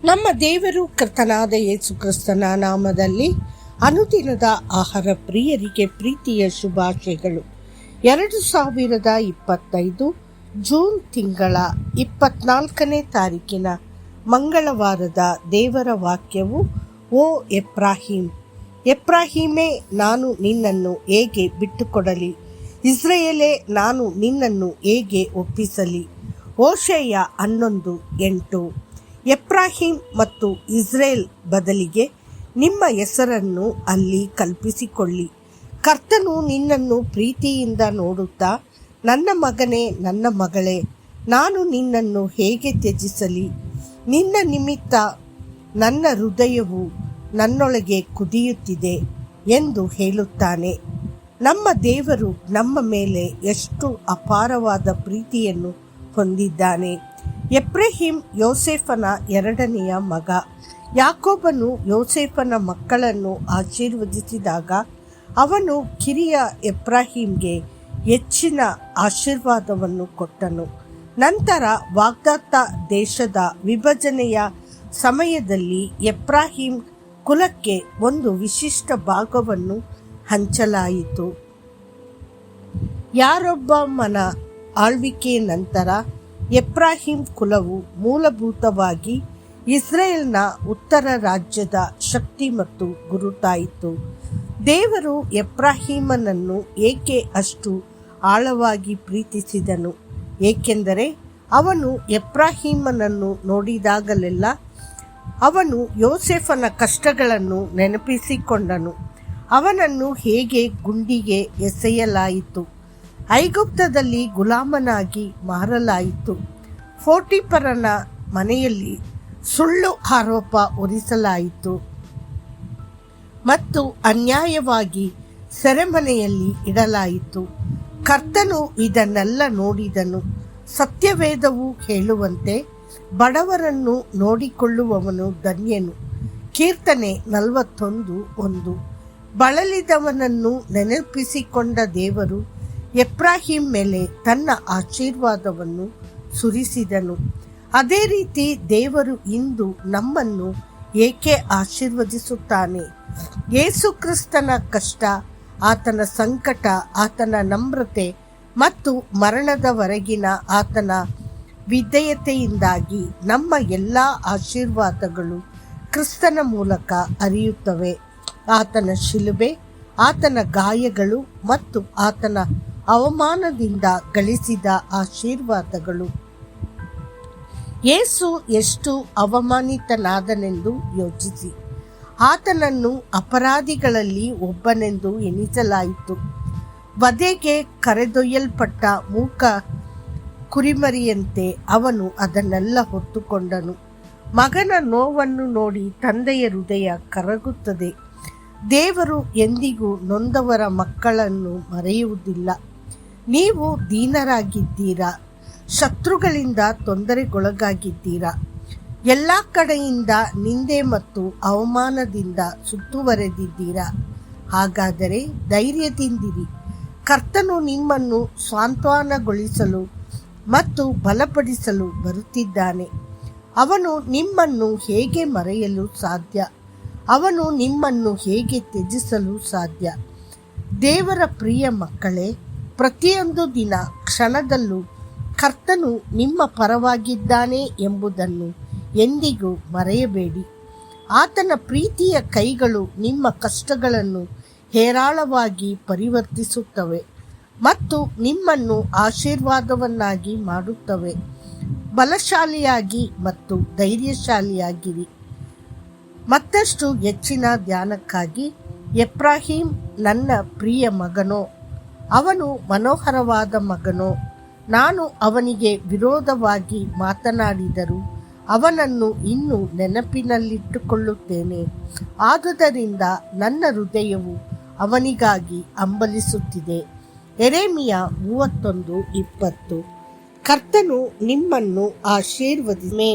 ನಮ್ಮ ದೇವರು ಕರ್ತನಾದ ಯೇಸು ಕ್ರಿಸ್ತನ ನಾಮದಲ್ಲಿ ಅನುದಿನದ ಆಹಾರ ಪ್ರಿಯರಿಗೆ ಪ್ರೀತಿಯ ಶುಭಾಶಯಗಳು. 2025 ಜೂನ್ ತಿಂಗಳ 24ನೇ ತಾರೀಕಿನ ಮಂಗಳವಾರದ ದೇವರ ವಾಕ್ಯವು, ಓ ಎಫ್ರಾಹಿಮೇ, ನಾನು ನಿನ್ನನ್ನು ಹೇಗೆ ಬಿಟ್ಟುಕೊಡಲಿ? ಇಸ್ರಾಯೇಲೇ, ನಾನು ನಿನ್ನನ್ನು ಹೇಗೆ ಒಪ್ಪಿಸಲಿ? ಹೋಶೇಯ 11:8. ಎಫ್ರಾಹಿಮ್ ಮತ್ತು ಇಸ್ರೇಲ್ ಬದಲಿಗೆ ನಿಮ್ಮ ಹೆಸರನ್ನು ಅಲ್ಲಿ ಕಲ್ಪಿಸಿಕೊಳ್ಳಿ. ಕರ್ತನು ನಿನ್ನನ್ನು ಪ್ರೀತಿಯಿಂದ ನೋಡುತ್ತಾ, ನನ್ನ ಮಗನೇ, ನನ್ನ ಮಗಳೇ, ನಾನು ನಿನ್ನನ್ನು ಹೇಗೆ ತ್ಯಜಿಸಲಿ? ನಿನ್ನ ನಿಮಿತ್ತ ನನ್ನ ಹೃದಯವು ನನ್ನೊಳಗೆ ಕುದಿಯುತ್ತಿದೆ ಎಂದು ಹೇಳುತ್ತಾನೆ. ನಮ್ಮ ದೇವರು ನಮ್ಮ ಮೇಲೆ ಎಷ್ಟು ಅಪಾರವಾದ ಪ್ರೀತಿಯನ್ನು ಹೊಂದಿದ್ದಾನೆ. ಎಫ್ರಾಹಿಮ್ ಯೋಸೇಫನ ಎರಡನೆಯ ಮಗ. ಯಾಕೋಬನು ಯೋಸೇಫನ ಮಕ್ಕಳನ್ನು ಆಶೀರ್ವದಿಸಿದಾಗ ಅವನು ಕಿರಿಯ ಎಫ್ರಾಹಿಮ್ಗೆ ಹೆಚ್ಚಿನ ಆಶೀರ್ವಾದವನ್ನು ಕೊಟ್ಟನು. ನಂತರ ವಾಗ್ದಾತ್ತ ದೇಶದ ವಿಭಜನೆಯ ಸಮಯದಲ್ಲಿ ಎಫ್ರಾಹಿಮ್ ಕುಲಕ್ಕೆ ಒಂದು ವಿಶಿಷ್ಟ ಭಾಗವನ್ನು ಹಂಚಲಾಯಿತು. ಯಾರೊಬ್ಬಾಮನ ಆಳ್ವಿಕೆಯ ನಂತರ ಎಫ್ರಾಹಿಮ್ ಕುಲವು ಮೂಲಭೂತವಾಗಿ ಇಸ್ರೇಲ್ನ ಉತ್ತರ ರಾಜ್ಯದ ಶಕ್ತಿ ಮತ್ತು ಗುರುತಾಯಿತು. ದೇವರು ಎಫ್ರಾಹಿಮನನ್ನು ಏಕೆ ಅಷ್ಟು ಆಳವಾಗಿ ಪ್ರೀತಿಸಿದನು? ಏಕೆಂದರೆ ಅವನು ಎಫ್ರಾಹಿಮನನ್ನು ನೋಡಿದಾಗಲೆಲ್ಲ ಅವನು ಯೋಸೇಫನ ಕಷ್ಟಗಳನ್ನು ನೆನಪಿಸಿಕೊಂಡನು. ಅವನನ್ನು ಹೇಗೆ ಗುಂಡಿಗೆ ಎಸೆಯಲಾಯಿತು, ಐಗುಪ್ತದಲ್ಲಿ ಗುಲಾಮನಾಗಿ ಮಾರಲಾಯಿತು, ಪೋಟಿಫರನ ಮನೆಯಲ್ಲಿ ಸುಳ್ಳು ಆರೋಪ ಹೊರಿಸಲಾಯಿತು ಮತ್ತು ಅನ್ಯಾಯವಾಗಿ ಸೆರೆಮನೆಯಲ್ಲಿ ಇಡಲಾಯಿತು. ಕರ್ತನು ಇದನ್ನೆಲ್ಲ ನೋಡಿದನು. ಸತ್ಯವೇದವು ಹೇಳುವಂತೆ, ಬಡವರನ್ನು ನೋಡಿಕೊಳ್ಳುವವನು ಧನ್ಯನು. ಕೀರ್ತನೆ 41:1. ಬಳಲಿದವನನ್ನು ನೆನಪಿಸಿಕೊಂಡ ದೇವರು ಎಫ್ರಾಹಿಮ್ ಮೇಲೆ ತನ್ನ ಆಶೀರ್ವಾದವನ್ನು ಸುರಿಸಿದನು. ಅದೇ ರೀತಿ ದೇವರು ಇಂದು ನಮ್ಮನ್ನು ಏಕೆ ಆಶೀರ್ವದಿಸುತ್ತಾನೆ? ಯೇಸು ಕ್ರಿಸ್ತನ ಕಷ್ಟ, ಆತನ ಸಂಕಟ, ಆತನ ನಮ್ರತೆ ಮತ್ತು ಮರಣದವರೆಗಿನ ಆತನ ವಿಧೇಯತೆಯಿಂದಾಗಿ ನಮ್ಮ ಎಲ್ಲ ಆಶೀರ್ವಾದಗಳು ಕ್ರಿಸ್ತನ ಮೂಲಕ ಹರಿಯುತ್ತವೆ. ಆತನ ಶಿಲುಬೆ, ಆತನ ಗಾಯಗಳು ಮತ್ತು ಆತನ ಅವಮಾನದಿಂದ ಗಳಿಸಿದ ಆಶೀರ್ವಾದಗಳು. ಯೇಸು ಎಷ್ಟು ಅವಮಾನಿತನಾದನೆಂದು ಯೋಚಿಸಿ. ಆತನನ್ನು ಅಪರಾಧಿಗಳಲ್ಲಿ ಒಬ್ಬನೆಂದು ಎಣಿಸಲಾಯಿತು. ವಧೆಗೆ ಕರೆದೊಯ್ಯಲ್ಪಟ್ಟ ಮೂಕ ಕುರಿಮರಿಯಂತೆ ಅವನು ಅದನ್ನೆಲ್ಲ ಹೊತ್ತುಕೊಂಡನು. ಮಗನ ನೋವನ್ನು ನೋಡಿ ತಂದೆಯ ಹೃದಯ ಕರಗುತ್ತದೆ. ದೇವರು ಎಂದಿಗೂ ನೊಂದವರ ಮಕ್ಕಳನ್ನು ಮರೆಯುವುದಿಲ್ಲ. ನೀವು ದೀನರಾಗಿದ್ದೀರಾ, ಶತ್ರುಗಳಿಂದ ತೊಂದರೆಗೊಳಗಾಗಿದ್ದೀರಾ, ಎಲ್ಲ ಕಡೆಯಿಂದ ನಿಂದೆ ಮತ್ತು ಅವಮಾನದಿಂದ ಸುತ್ತುವರೆದಿದ್ದೀರಾ. ಹಾಗಾದರೆ ಧೈರ್ಯದಿಂದಿರಿ. ಕರ್ತನು ನಿಮ್ಮನ್ನು ಸಾಂತ್ವನಗೊಳಿಸಲು ಮತ್ತು ಬಲಪಡಿಸಲು ಬರುತ್ತಿದ್ದಾನೆ. ಅವನು ನಿಮ್ಮನ್ನು ಹೇಗೆ ಮರೆಯಲು ಸಾಧ್ಯ? ಅವನು ನಿಮ್ಮನ್ನು ಹೇಗೆ ತ್ಯಜಿಸಲು ಸಾಧ್ಯ? ದೇವರ ಪ್ರಿಯ ಮಕ್ಕಳೇ, ಪ್ರತಿಯೊಂದು ದಿನ ಕ್ಷಣದಲ್ಲೂ ಕರ್ತನು ನಿಮ್ಮ ಪರವಾಗಿದ್ದಾನೆ ಎಂಬುದನ್ನು ಎಂದಿಗೂ ಮರೆಯಬೇಡಿ. ಆತನ ಪ್ರೀತಿಯ ಕೈಗಳು ನಿಮ್ಮ ಕಷ್ಟಗಳನ್ನು ಹೇರಾಳವಾಗಿ ಪರಿವರ್ತಿಸುತ್ತವೆ ಮತ್ತು ನಿಮ್ಮನ್ನು ಆಶೀರ್ವಾದವನ್ನಾಗಿ ಮಾಡುತ್ತವೆ. ಬಲಶಾಲಿಯಾಗಿ ಮತ್ತು ಧೈರ್ಯಶಾಲಿಯಾಗಿರಿ. ಮತ್ತಷ್ಟು ಹೆಚ್ಚಿನ ಧ್ಯಾನಕ್ಕಾಗಿ, ಎಫ್ರಾಹಿಮ್ ನನ್ನ ಪ್ರಿಯ ಮಗನೋ, ಅವನು ಮನೋಹರವಾದ ಮಗನೋ, ನಾನು ಅವನಿಗೆ ವಿರೋಧವಾಗಿ ಮಾತನಾಡಿದರೂ ಅವನನ್ನು ಇನ್ನೂ ನೆನಪಿನಲ್ಲಿಟ್ಟುಕೊಳ್ಳುತ್ತೇನೆ. ಆದುದರಿಂದ ನನ್ನ ಹೃದಯವು ಅವನಿಗಾಗಿ ಹಂಬಲಿಸುತ್ತಿದೆ. ಯೆರೆಮೀಯ 31:20. ಕರ್ತನು ನಿಮ್ಮನ್ನು ಆಶೀರ್ವದಿಸಲಿ.